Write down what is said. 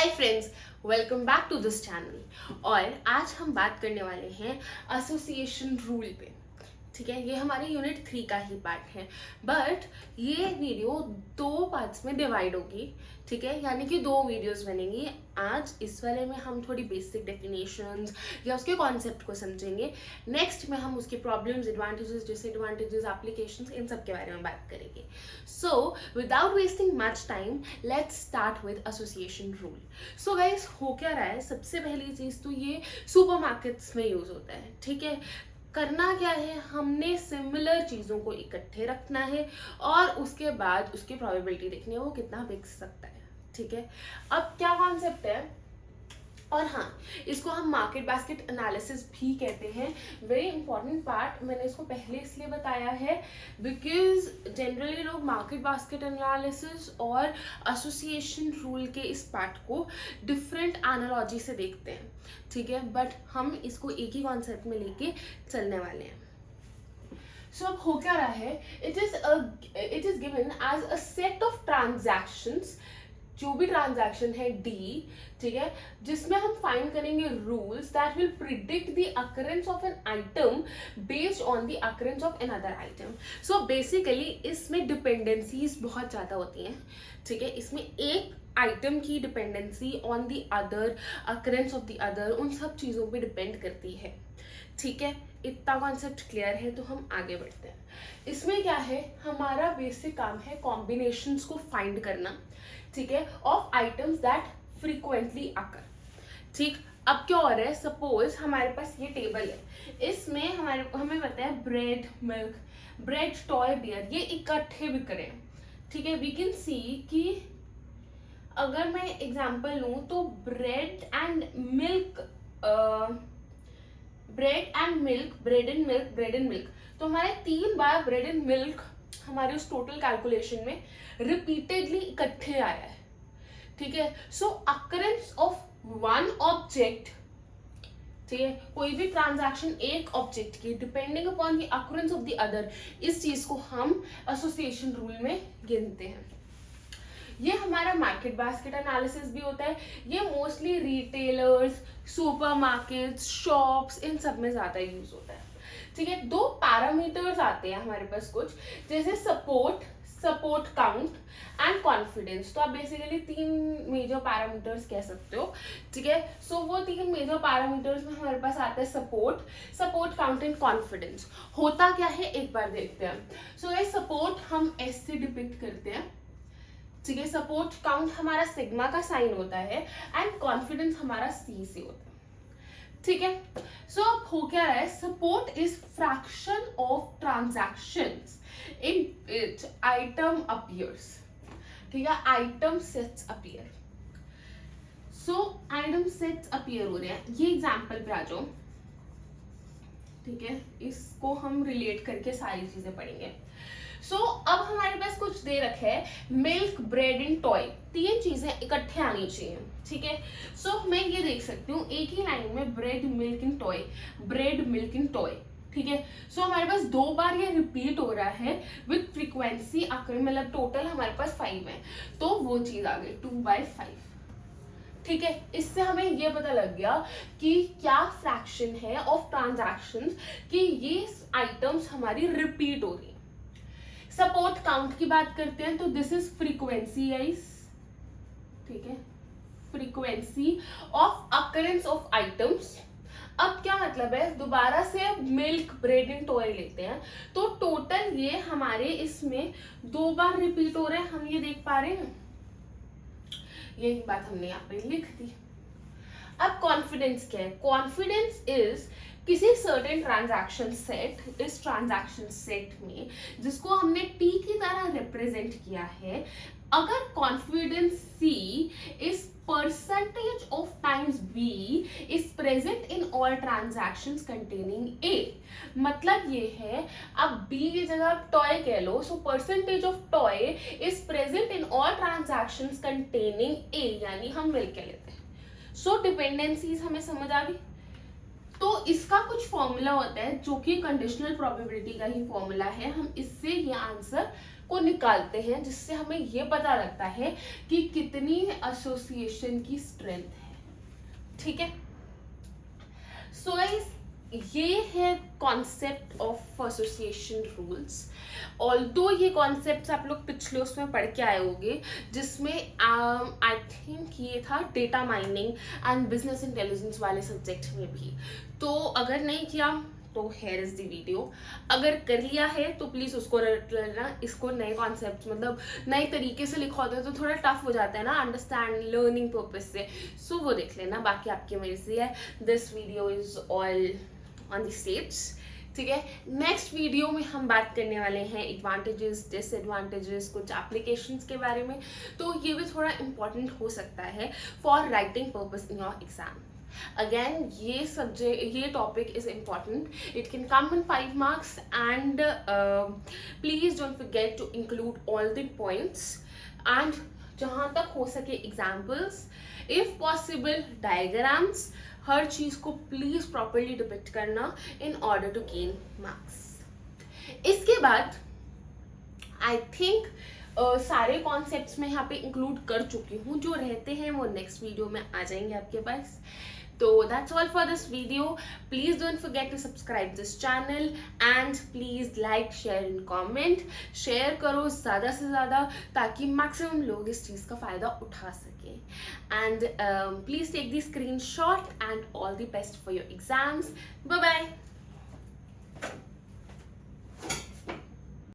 Hi friends, welcome back to this channel. और आज हम बात करने वाले हैं एसोसिएशन रूल पे। ठीक है, ये हमारे यूनिट 3 का ही पार्ट है, बट ये वीडियो दो पार्ट्स में डिवाइड होगी। ठीक है, यानी कि दो वीडियोस बनेंगी। आज इस वाले में हम थोड़ी बेसिक डेफिनेशंस या उसके कॉन्सेप्ट को समझेंगे। नेक्स्ट में हम उसके प्रॉब्लम्स, एडवांटेजेस, डिसएडवांटेजेस, एप्लीकेशंस, इन सब के बारे में बात करेंगे। So without wasting much time, let's start with association rule. So guys, हो क्या रहा है, सबसे पहली चीज तो ये सुपरमार्केट्स में यूज होता है। ठीक है, करना क्या है, हमने सिमिलर चीज़ों को इकट्ठे रखना है और उसके बाद उसकी प्रोबेबिलिटी देखनी है वो कितना बिक सकता है। ठीक है, अब क्या कॉन्सेप्ट है, और हाँ, इसको हम मार्केट बास्केट एनालिसिस भी कहते हैं। वेरी इंपॉर्टेंट पार्ट, मैंने इसको पहले इसलिए बताया है बिकॉज जनरली लोग मार्केट बास्केट एनालिसिस और एसोसिएशन रूल के इस पार्ट को डिफरेंट एनालॉजी से देखते हैं। ठीक है, बट हम इसको एक ही कॉन्सेप्ट में लेके चलने वाले हैं। सो अब हो क्या रहा है, it is given as a set of transactions, जो भी ट्रांजैक्शन है डी, ठीक है, जिसमें हम फाइंड करेंगे rules that will predict the occurrence of an item based on the occurrence of another item. So basically इसमें डिपेंडेंसीज बहुत ज्यादा होती हैं। ठीक है, इसमें एक आइटम की dependency on the other, occurrence of the other, उन सब चीजों पे डिपेंड करती है। ठीक है, इतना कॉन्सेप्ट क्लियर है तो हम आगे बढ़ते हैं। इसमें क्या है, हमारा बेसिक काम है कॉम्बिनेशंस को फाइंड करना। ठीक है, of items that frequently occur. ठीक, अब क्या हो रहा है, सपोज हमारे पास ये टेबल है, इसमें हमें पता है bread, milk, bread, toy, beer, ये इकट्ठे बिक रहे हैं। ठीक है, वी कैन सी कि अगर मैं एग्जांपल लूं तो bread and milk, bread and milk, तो हमारे 3 बार ब्रेड एंड मिल्क हमारे उस टोटल कैलकुलेशन में रिपीटेडली इकट्ठे आया है। ठीक है, सो अकरेंस ऑफ वन ऑब्जेक्ट, ठीक है, कोई भी ट्रांजैक्शन एक ऑब्जेक्ट की depending upon the occurrence of the other, इस चीज को हम एसोसिएशन रूल में गिनते हैं। ये हमारा मार्केट बास्केट एनालिसिस भी होता है। ये मोस्टली रिटेलर्स, सुपरमार्केट्स, शॉप्स, इन सब में ज्यादा यूज होता है। ठीक है, 2 पैरामीटर्स आते हैं हमारे पास कुछ, जैसे सपोर्ट काउंट एंड कॉन्फिडेंस। तो आप बेसिकली 3 मेजर पैरामीटर्स कह सकते हो। ठीक है, सो वो 3 मेजर पैरामीटर्स में हमारे पास आता है सपोर्ट काउंट एंड कॉन्फिडेंस। होता क्या है एक बार देखते हैं। सो ये सपोर्ट हम एस से डिपिक्ट करते हैं। ठीक है, सपोर्ट काउंट हमारा सिग्मा का साइन होता है एंड कॉन्फिडेंस हमारा सी से होता है। ठीक है, सो अब हो क्या रहा है, support is fraction of transactions in it item appears. ठीक है, आइटम सेट्स अपीयर। सो आइटम सेट्स अपीयर हो रहे हैं, ये एग्जांपल पे आ जाओ। ठीक है, इसको हम रिलेट करके सारी चीजें पढ़ेंगे। सो अब हमारे पास कुछ दे रखा है, मिल्क, ब्रेड एंड टॉय, 3 चीजें इकट्ठे आनी चाहिए। ठीक है, सो मैं ये देख सकती हूँ एक ही लाइन में bread, milk and toy, bread, milk and toy. ठीक है, सो हमारे पास 2 बार ये रिपीट हो रहा है विथ फ्रीक्वेंसी अकर, मतलब टोटल हमारे पास 5 है, तो वो चीज आ गई 2/5। ठीक है, इससे हमें ये पता लग गया कि क्या फ्रैक्शन है ऑफ ट्रांजैक्शंस, कि ये आइटम्स हमारी रिपीट हो रही है। सपोर्ट काउंट की बात करते हैं तो दिस इज फ्रीक्वेंसी गाइस। ठीक है, frequency of occurrence of items. अब क्या मतलब है, दोबारा से मिल्क, ब्रेड एंड टॉय लेते हैं तो टोटल ये हमारे इसमें 2 बार रिपीट हो रहे हैं, हम ये देख पा रहे हैं। यही बात हमने यहाँ पे लिख दी। अब कॉन्फिडेंस क्या है, कॉन्फिडेंस इज किसी सर्टेन ट्रांजैक्शन सेट, इस ट्रांजैक्शन सेट में जिसको हमने टी की तरह रिप्रेजेंट किया है, अगर confidence C is percentage of times B is present in all transactions containing A. मतलब ये है, अब बी की जगह आप टॉय कह लो, so percentage of toy is present in all transactions containing A, यानी हम मिल के लेते हैं। सो डिपेंडेंसीज हमें समझ आ गई। तो इसका कुछ फॉर्मूला होता है जो कि कंडीशनल प्रोबेबिलिटी का ही फॉर्मूला है, हम इससे ये आंसर को निकालते हैं, जिससे हमें ये पता लगता है कि कितनी एसोसिएशन की स्ट्रेंथ है। ठीक है, सो गाइस ये है concept of association rules. Although ये कॉन्सेप्ट्स आप लोग पिछले उसमें पढ़ के आए होंगे, जिसमें आई थिंक ये था data mining and business intelligence वाले सब्जेक्ट में भी। तो अगर नहीं किया तो हेयर इज द वीडियो, अगर कर लिया है तो प्लीज उसको रट लेना। इसको नए कॉन्सेप्ट मतलब नए तरीके से लिखा होता है तो थोड़ा टफ हो जाता है ना अंडरस्टैंड लर्निंग पर्पज से, सो वो देख लेना, बाकी आपकी मर्जी है। This video is all on the stage. ठीक है, नेक्स्ट वीडियो में हम बात करने वाले हैं एडवांटेजेस डिसएडवांटेजेस कुछ एप्लीकेशंस के बारे में, तो ये भी थोड़ा इंपॉर्टेंट हो सकता है for writing purpose in your exam. Again, ये subject, ये topic is important. It can come in 5 marks, and please don't forget to include all the points and जहाँ तक हो सके examples, if possible diagrams, हर चीज को please properly depict करना in order to gain marks. इसके बाद I think सारे कॉन्सेप्ट्स मैं यहाँ पे इंक्लूड कर चुकी हूँ, जो रहते हैं वो नेक्स्ट वीडियो में आ जाएंगे आपके पास। तो that's all for this video. Please don't forget to subscribe this channel and please like, share and comment. Share करो ज़्यादा से ज़्यादा ताकि मैक्सिमम लोग इस चीज़ का फ़ायदा उठा सकें। And please take the screenshot and all the best for your exams. Bye bye.